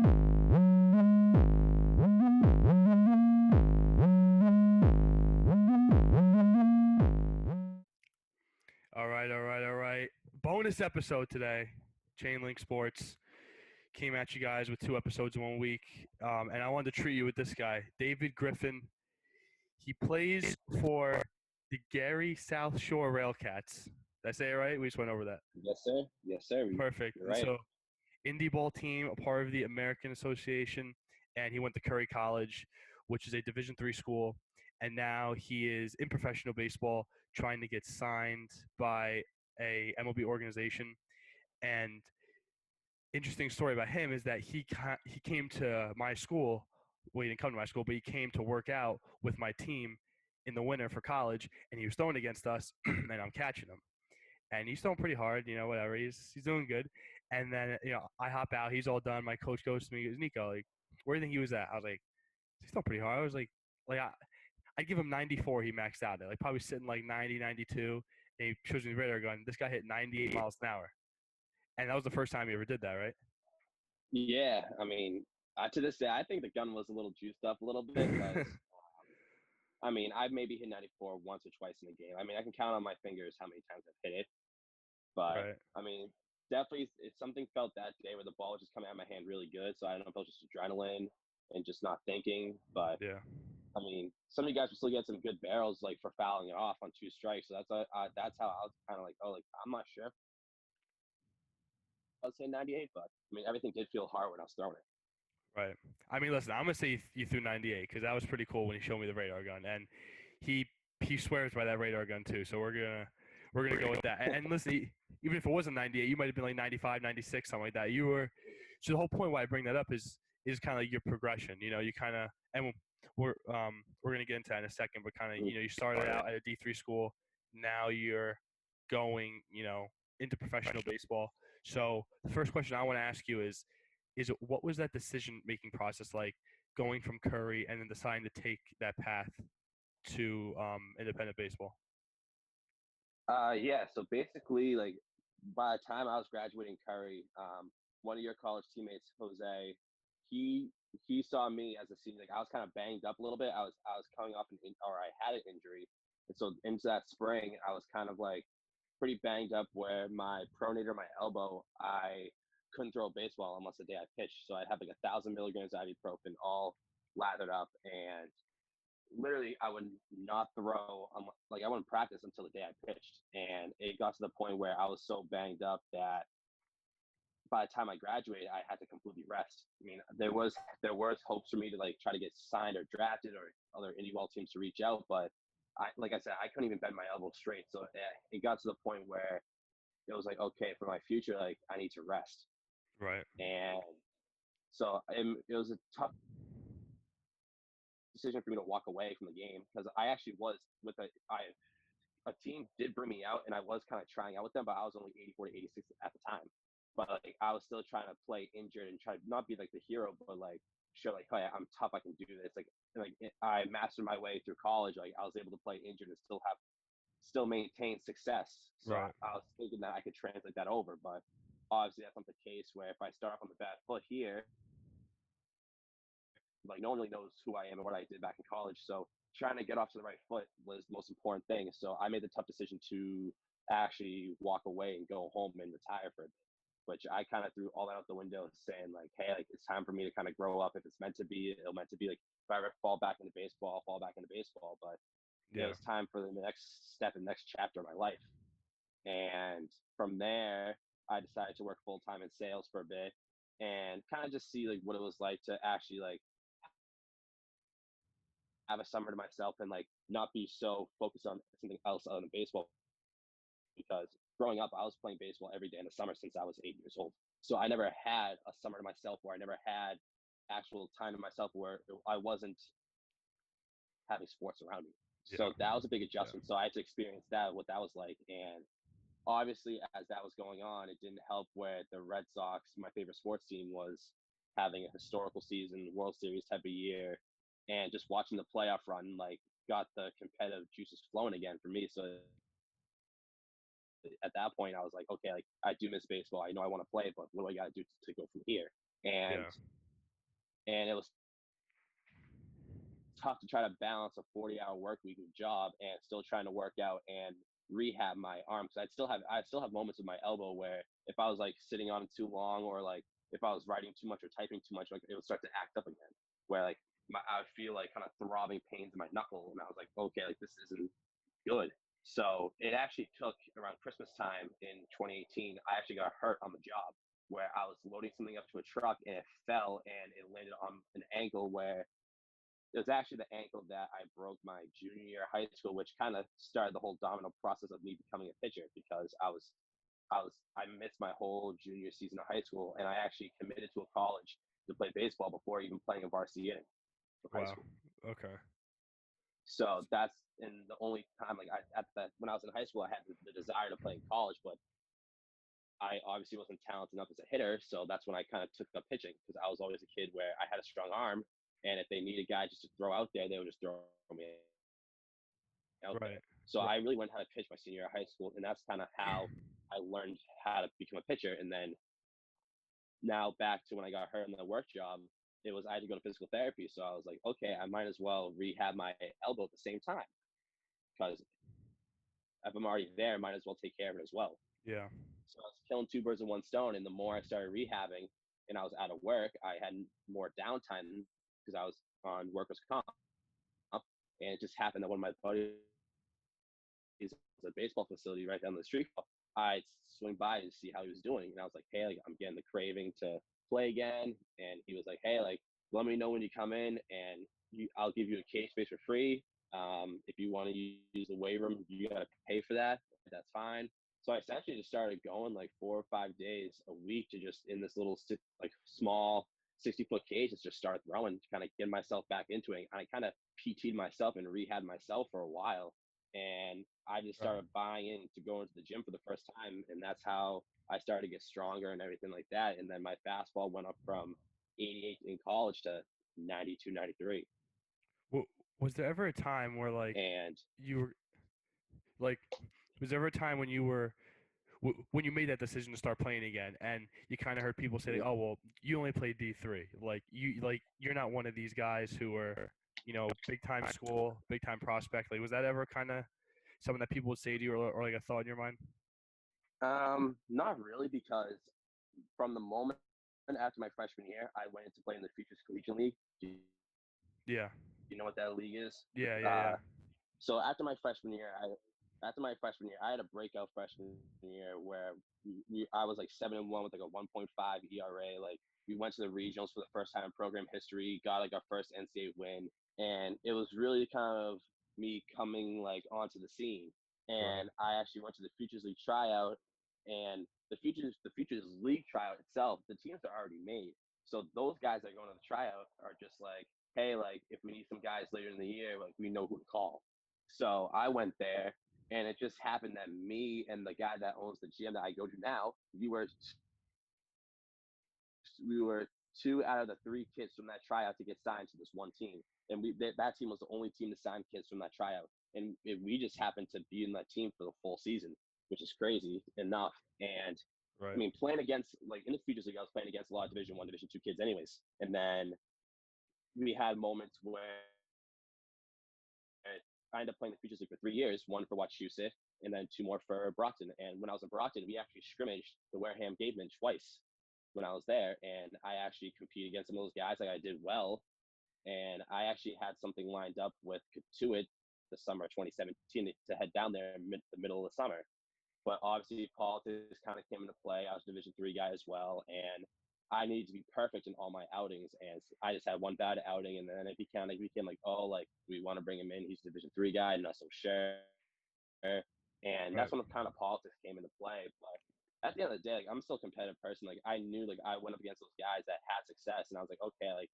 All right. Bonus episode today. Chainlink Sports came at you guys with 2 episodes in 1 week, and I wanted to treat you with this guy, David Griffin. He plays for the Gary SouthShore RailCats. Did I say it right? We just went over that. Yes, sir. Yes, sir. Perfect. You're right. So, indie ball team, a part of the American Association, and he went to Curry College, which is a Division III school, and now he is in professional baseball trying to get signed by a MLB organization. And interesting story about him is that he came to my school. Well, he didn't come to my school, but he came to work out with my team in the winter for college, and he was throwing against us, and I'm catching him. And he's throwing pretty hard, whatever. He's doing good. And then, I hop out. He's all done. My coach goes to me, he goes, Nico, like, where do you think he was at? I was like, he's throwing pretty hard. I was like I'd give him 94. He maxed out at, like, probably sitting like 90, 92. And he shows me the radar gun. This guy hit 98 miles an hour. And that was the first time he ever did that, right? Yeah, I mean, to this day, I think the gun was a little juiced up a little bit. Because, I've maybe hit 94 once or twice in a game. I mean, I can count on my fingers how many times I've hit it. But, right. Definitely it's something felt that day where the ball was just coming out of my hand really good. So I don't know if it was just adrenaline and just not thinking. But, yeah. Some of you guys will still get some good barrels, like, for fouling it off on 2 strikes. So that's how I was kind of like, I'm not sure. I was saying 98, but everything did feel hard when I was throwing it. Right. Listen, I'm gonna say you threw 98 because that was pretty cool when he showed me the radar gun, and he swears by that radar gun too. So we're gonna go with that. And listen, even if it wasn't 98, you might have been like 95, 96, something like that. So the whole point why I bring that up is kind of like your progression. You kind of, and we're gonna get into that in a second, but kind of you started out at a D3 school, now you're going into professional baseball. So the first question I want to ask you is what was that decision-making process like, going from Curry and then deciding to take that path to independent baseball? Yeah. So basically, like, by the time I was graduating Curry, one of your college teammates, Jose, he saw me as a senior. Like, I was kind of banged up a little bit. I was coming off or I had an injury, and so into that spring, I was kind of like pretty banged up where my pronator, my elbow, I couldn't throw a baseball unless the day I pitched. So I'd have like 1,000 milligrams of ibuprofen all lathered up, and literally I would not throw, like, I wouldn't practice until the day I pitched. And it got to the point where I was so banged up that by the time I graduated, I had to completely rest. There was hopes for me to, like, try to get signed or drafted or other indie ball teams to reach out, but like I said, I couldn't even bend my elbow straight. So it got to the point where it was like, okay, for my future, like, I need to rest. Right. And so it was a tough decision for me to walk away from the game, because I actually was with a team did bring me out, and I was kind of trying out with them, but I was only 84 to 86 at the time. But, like, I was still trying to play injured and try to not be like the hero, but, like, show, like, hey, I'm tough, I can do this. Like I mastered my way through college. Like, I was able to play injured and still maintain success. So right. I was thinking that I could translate that over, but obviously that's not the case. Where if I start off on the bad foot here, like, no one really knows who I am and what I did back in college. So trying to get off to the right foot was the most important thing. So I made the tough decision to actually walk away and go home and retire for a bit, which I kind of threw all that out the window, saying, like, hey, like, it's time for me to kind of grow up. If it's meant to be, it'll meant to be. Like, if I ever fall back into baseball, I'll fall back into baseball. But it was time for the next step and next chapter of my life. And from there, I decided to work full-time in sales for a bit and kind of just see, like, what it was like to actually, like, have a summer to myself and, like, not be so focused on something else other than baseball. Because growing up, I was playing baseball every day in the summer since I was 8 years old. So I never had a summer to myself, where I never had actual time to myself where I wasn't having sports around me. Yeah. So that was a big adjustment. So I had to experience that, what that was like. And obviously, as that was going on, it didn't help where the Red Sox, my favorite sports team, was having a historical season, World Series type of year. And just watching the playoff run, like, got the competitive juices flowing again for me. So at that point, I was like, okay, like, I do miss baseball. I know I want to play, but what do I got to do to go from here? And and it was tough to try to balance a 40-hour work week job and still trying to work out and rehab my arm, because I still have moments with my elbow where if I was like sitting on it too long, or like if I was writing too much or typing too much, like it would start to act up again, where like I would feel like kind of throbbing pains in my knuckle, and I was like, okay, like this isn't good. So it actually took around Christmas time in 2018. I actually got hurt on the job where I was loading something up to a truck and it fell and it landed on an ankle, where it was actually the ankle that I broke my junior year of high school, which kind of started the whole domino process of me becoming a pitcher, because I missed my whole junior season of high school, and I actually committed to a college to play baseball before even playing a varsity inning of high Wow. school. Okay. So that's and the only time like when I was in high school, I had the desire to play in college, but I obviously wasn't talented enough as a hitter, so that's when I kind of took up pitching, because I was always a kid where I had a strong arm, and if they need a guy just to throw out there, they would just throw me out there. Right. So Right. I really learned how to pitch my senior year of high school, and that's kind of how I learned how to become a pitcher. And then now back to when I got hurt in the work job, it was I had to go to physical therapy. So I was like, okay, I might as well rehab my elbow at the same time, because if I'm already there, I might as well take care of it as well. Yeah. So I was killing two birds with one stone. And the more I started rehabbing and I was out of work, I had more downtime because I was on workers' comp. And it just happened that one of my buddies was at a baseball facility right down the street. I'd swing by to see how he was doing. And I was like, hey, like, I'm getting the craving to play again. And he was like, hey, like, let me know when you come in, and I'll give you a cage space for free. If you want to use the weight room, you got to pay for that. That's fine. So I essentially just started going like 4 or 5 days a week to just in this little like small 60-foot cage, just start throwing to kind of get myself back into it. I kind of PT'd myself and rehab myself for a while. And I just Right. started buying in to go into the gym for the first time. And that's how I started to get stronger and everything like that. And then my fastball went up from 88 in college to 92, 93. Was there ever a time where like And you were like, was there ever a time when you were when you made that decision to start playing again, and you kind of heard people say, like, "Oh, well, you only played D3. You're not one of these guys who are, big time school, big time prospect." Like, was that ever kind of something that people would say to you, or like a thought in your mind? not really, because from the moment after my freshman year, I went into playing the Futures Collegiate League. Do Yeah. you know what that league is? Yeah. Yeah. Uh, Yeah. so after my freshman year, I had a breakout freshman year where I was like 7-1 with like a 1.5 ERA. Like we went to the regionals for the first time in program history, got like our first NCAA win, and it was really kind of me coming like onto the scene. Right. And I actually went to the Futures League tryout, and the Futures League tryout itself, the teams are already made. So those guys that are going to the tryout are just like, hey, like if we need some guys later in the year, like we know who to call. So I went there, and it just happened that me and the guy that owns the gym that I go to now, we were two out of the three kids from that tryout to get signed to this one team, and that team was the only team to sign kids from that tryout, and we just happened to be in that team for the full season, which is crazy enough. And I Right. mean, playing against like in the Futures League, I was playing against a lot of Division 1, Division 2 kids, anyways, and then we had moments where I ended up playing the Futures League for 3 years, one for Wachusett and then two more for Brockton. And when I was in Brockton, we actually scrimmaged the Wareham Gatemen twice when I was there. And I actually competed against some of those guys. Like I did well. And I actually had something lined up with Katuitt the summer of 2017 to head down there in the middle of the summer. But obviously politics kind of came into play. I was a Division 3 guy as well, and I needed to be perfect in all my outings. And I just had one bad outing, and then it became like, oh, like we want to bring him in. He's a Division 3 guy, not so sure. And Right. that's when kind of politics came into play. But at the end of the day, like, I'm still a competitive person. Like I knew, like I went up against those guys that had success, and I was like, okay, like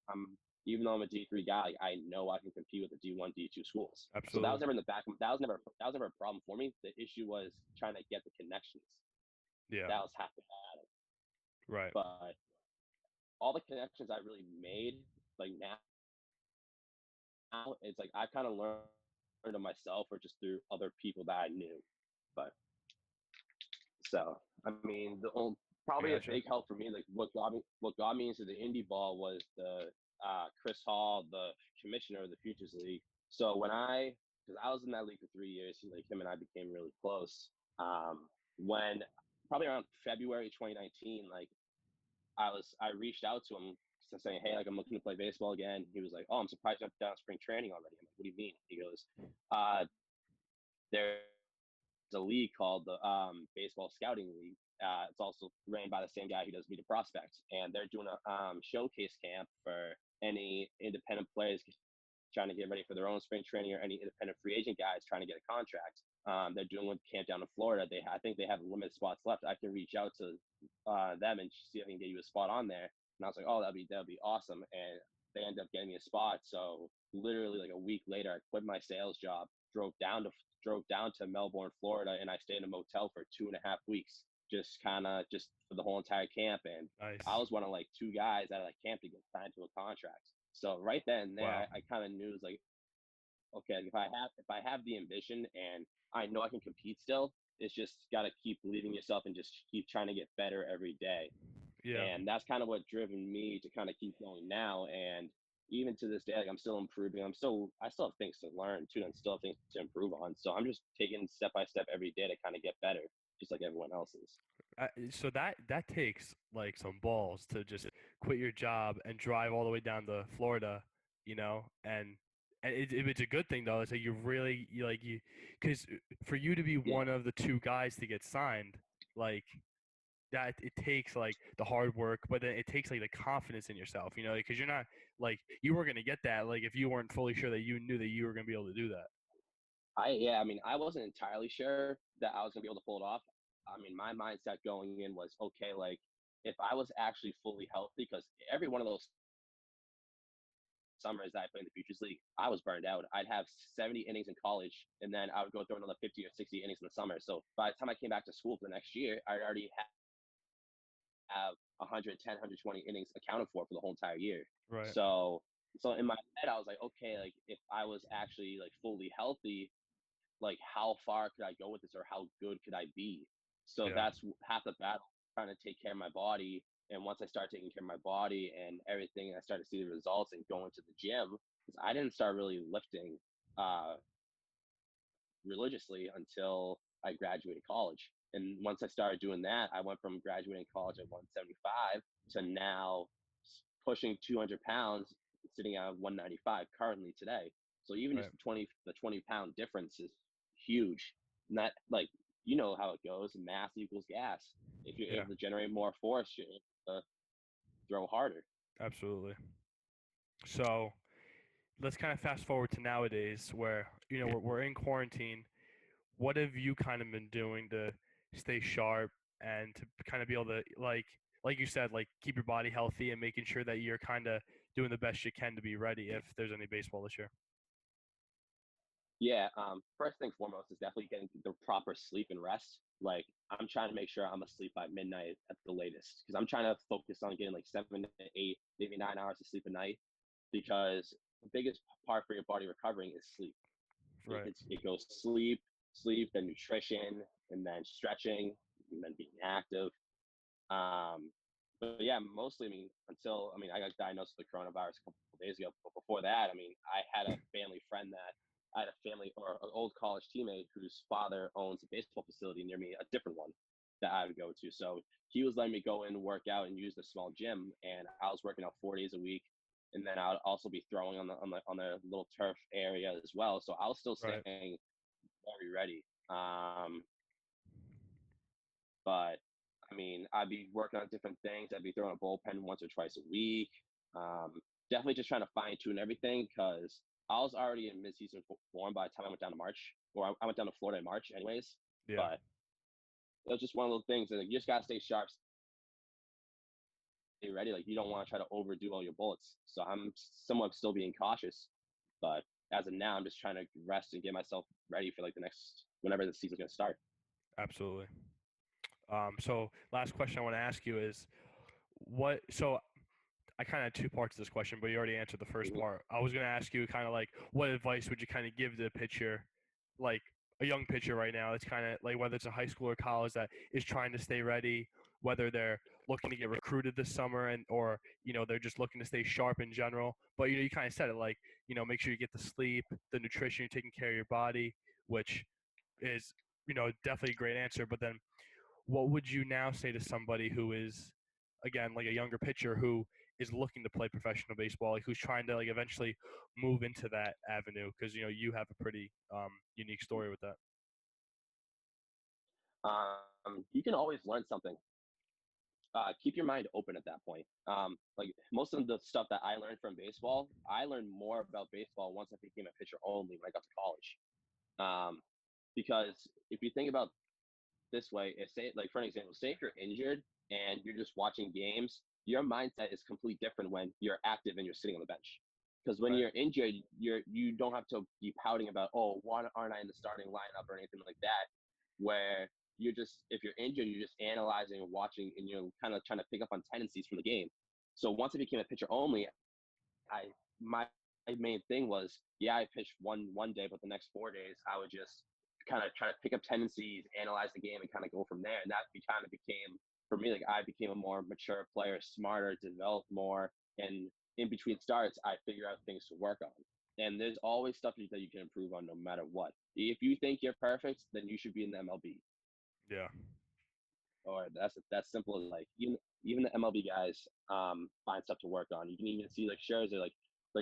even though I'm a D3 guy, like, I know I can compete with the D1, D2 schools. So that Absolutely. was never in the back. That was never a problem for me. The issue was trying to get the connections. Yeah. That was half the battle. Right. But all the connections I really made, like now, it's like I kind of learned to myself or just through other people that I knew. But so I mean, I probably a gotcha. big help for me, like what got me into the indie ball was Chris Hall, the commissioner of the Futures League. So because I was in that league for 3 years, like him and I became really close. When probably around February 2019, like I reached out to him saying, hey, like I'm looking to play baseball again. He was like, oh, I'm surprised you're down spring training already. I'm like, what do you mean? He goes, there's a league called the Baseball Scouting League. It's also ran by the same guy who does Meet a Prospect, and they're doing a showcase camp for any independent players trying to get ready for their own spring training or any independent free agent guys trying to get a contract. They're doing a camp down in Florida. I think they have limited spots left. I can reach out to them and see if I can get you a spot on there. And I was like, oh, that'd be awesome. And they ended up getting me a spot. So literally like a week later, I quit my sales job, drove down to Melbourne, Florida, and I stayed in a motel for 2.5 weeks, just for the whole entire camp. And Nice. I was one of like 2 guys out of that camp to get signed to a contract. So right then and there, Wow. I kind of knew, it was like, okay, if I have the ambition and I know I can compete still, it's just got to keep believing yourself and just keep trying to get better every day. Yeah. And that's kind of what driven me to kind of keep going now. And even to this day, like I'm still improving. I still have things to learn too, and still have things to improve on. So I'm just taking step by step every day to kind of get better, just like everyone else is. So that takes like some balls to just quit your job and drive all the way down to Florida, and it's a good thing though. It's like because for you to be Yeah, one of the 2 guys to get signed, like that, it takes like the hard work, but then it takes like the confidence in yourself, because you're not like you were gonna get that like if you weren't fully sure that you knew that you were gonna be able to do that. I mean, I wasn't entirely sure that I was gonna be able to pull it off. I mean, my mindset going in was okay, like if I was actually fully healthy, because every one of those summers that I played in the Futures League, I was burned out. I'd have 70 innings in college, and then I would go through another 50 or 60 innings in the summer. So by the time I came back to school for the next year, I already have 110, 120 innings accounted for the whole entire year. Right. So in my head, I was like, okay, like if I was actually like fully healthy, like how far could I go with this, or how good could I be? So Yeah. that's half the battle, trying to take care of my body. And once I started taking care of my body and everything, I started to see the results and going to the gym, because I didn't start really lifting uh, religiously until I graduated college. And once I started doing that, I went from graduating college at 175 to now pushing 200 pounds, sitting at 195 currently today. So even Right. just the 20-pound difference is huge. Not like, how it goes, mass equals gas. If you're Yeah. able to generate more force, you're able to throw harder. Absolutely. So let's kind of fast forward to nowadays where we're in quarantine. What have you kind of been doing to stay sharp and to kind of be able to like you said, like keep your body healthy and making sure that you're kind of doing the best you can to be ready if there's any baseball this year? Yeah, first thing foremost is definitely getting the proper sleep and rest. Like I'm trying to make sure I'm asleep by midnight at the latest, because I'm trying to focus on getting like 7 to 8, maybe 9 hours of sleep a night, because the biggest part for your body recovering is sleep. Right. It goes sleep, then nutrition, and then stretching, and then being active. Um, but yeah, mostly, I got diagnosed with the coronavirus a couple of days ago. But before that, I had a family or an old college teammate whose father owns a baseball facility near me, a different one that I would go to. So he was letting me go in, work out, and use the small gym. And I was working out 4 days a week. And then I would also be throwing on the little turf area as well. So I was still Right. staying very ready. But I mean, I'd be working on different things. I'd be throwing a bullpen once or twice a week. Um, Definitely just trying to fine tune everything, because I was already in mid-season form by the time I went down to March, or I went down to Florida in March, anyways. Yeah. But it was just one of those things that, like, you just gotta stay sharp, stay ready. Like you don't want to try to overdo all your bullets. So I'm somewhat still being cautious, but as of now, I'm just trying to rest and get myself ready for like the next whenever the season's gonna start. Absolutely. So last question I want to ask you is what so I kind of had 2 parts to this question, but you already answered the first Mhm. part. I was going to ask you kind of like, what advice would you kind of give to a pitcher, like a young pitcher right now? It's kind of like whether it's a high school or college that is trying to stay ready, whether they're looking to get recruited this summer or they're just looking to stay sharp in general. But you kind of said it, like, make sure you get the sleep, the nutrition, you're taking care of your body, which is definitely a great answer. But then what would you now say to somebody who is, again, like a younger pitcher who is looking to play professional baseball, like who's trying to like eventually move into that avenue? Because you have a pretty unique story with that. You can always learn something. Keep your mind open at that point. Like most of the stuff that I learned from baseball, I learned more about baseball once I became a pitcher only when I got to college. Because if you think about this way, say, like for an example, say if you're injured and you're just watching games, your mindset is completely different when you're active and you're sitting on the bench. Because when Right. you're injured, you don't have to be pouting about, oh, why aren't I in the starting lineup or anything like that. Where you're just, if you're injured, you're just analyzing and watching, and you're kind of trying to pick up on tendencies from the game. So once I became a pitcher only, my main thing was, yeah, I pitched one day, but the next 4 days I would just kind of try to pick up tendencies, analyze the game, and kind of go from there. And that kind of became, for me, like I became a more mature player, smarter, developed more, and in between starts, I figure out things to work on. And there's always stuff that you can improve on no matter what. If you think you're perfect, then you should be in the MLB. Yeah. Or that's simple as like even the MLB guys find stuff to work on. You can even see like Scherzer, like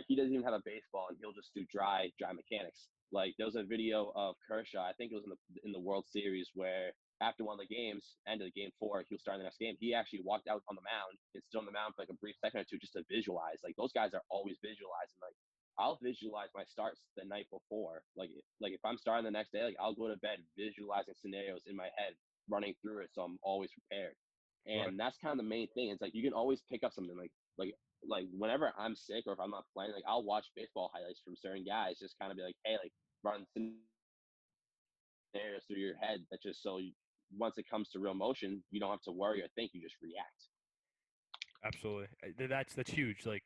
he doesn't even have a baseball and he'll just do dry mechanics. Like there was a video of Kershaw, I think it was in the World Series, where after one of the games, end of the game 4, he was starting the next game. He actually walked out on the mound and stood on the mound for like a brief second or two just to visualize. Like those guys are always visualizing. Like I'll visualize my starts the night before. Like if I'm starting the next day, like I'll go to bed visualizing scenarios in my head, running through it, so I'm always prepared. Right. And that's kind of the main thing. It's like you can always pick up something like whenever I'm sick or if I'm not playing, like I'll watch baseball highlights from certain guys, just kind of be like, hey, like run scenarios through your head. That just so once it comes to real motion, you don't have to worry or think, you just react. Absolutely. That's huge. Like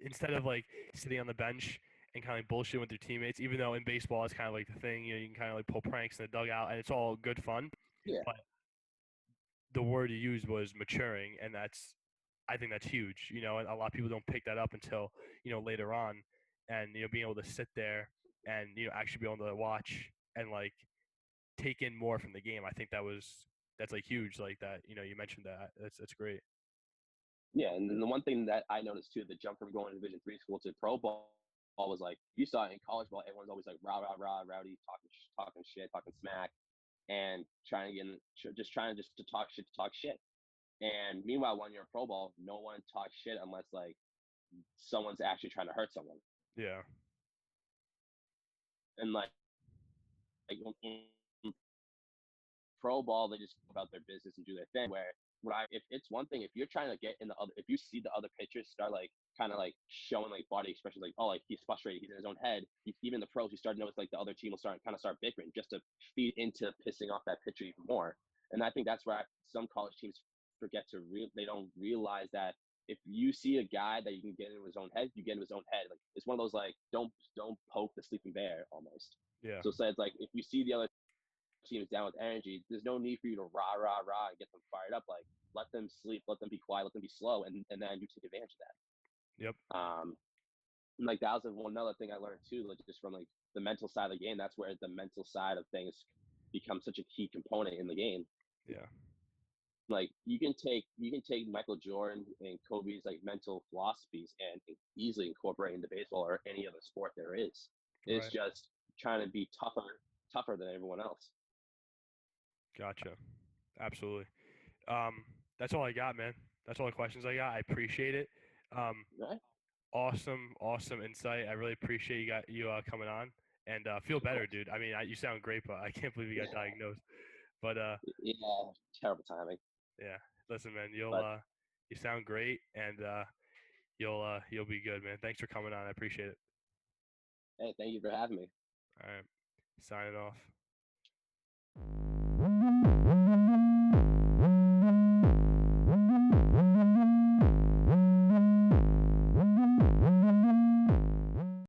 instead of like sitting on the bench and kind of like bullshit with your teammates, even though in baseball it's kind of like the thing, you can kind of like pull pranks in the dugout and it's all good fun. Yeah. But the word you used was maturing, and I think that's huge. And a lot of people don't pick that up until later on, and being able to sit there and actually be able to watch and like take in more from the game. I think that's like huge. Like that, you mentioned that. That's great. Yeah, and then the one thing that I noticed too, the jump from going to Division 3 school to pro ball was like you saw it in college ball. Everyone's always like rah rah rah, rowdy, talking shit, talking smack, and just trying to talk shit to talk shit. And meanwhile, when you're in pro ball, no one talks shit unless like someone's actually trying to hurt someone. Yeah. And like in pro ball, they just go about their business and do their thing. Where if it's one thing, if you're trying to get in the other, if you see the other pitchers start like kind of like showing like body expressions, like oh, like he's frustrated, he's in his own head. Even the pros, you start to notice like the other team will start bickering just to feed into pissing off that pitcher even more. And I think that's where some college teams forget they don't realize that if you see a guy that you can get into his own head, you get into his own head. Like it's one of those like don't poke the sleeping bear almost. Yeah. So it's like if you see the other team is down with energy, there's no need for you to rah rah rah and get them fired up. Like let them sleep, let them be quiet, let them be slow, and then you take advantage of Yep. that. And like that was another thing I learned too, like just from like the mental side of the game. That's where the mental side of things becomes such a key component in the game. Yeah. Like you can take Michael Jordan and Kobe's like mental philosophies and easily incorporate into baseball or any other sport there is. It's Right. just trying to be tougher than everyone else. Gotcha. Absolutely. That's all I got, man. That's all the questions I got. I appreciate it. Right? Awesome insight. I really appreciate you coming on, and feel Of better, course. dude. I mean, you sound great, but I can't believe you got diagnosed. But Yeah, terrible timing. yeah, listen, man, But you sound great, and you'll be good, man. Thanks for coming on. I appreciate it. hey, thank you for having me. All right, signing off.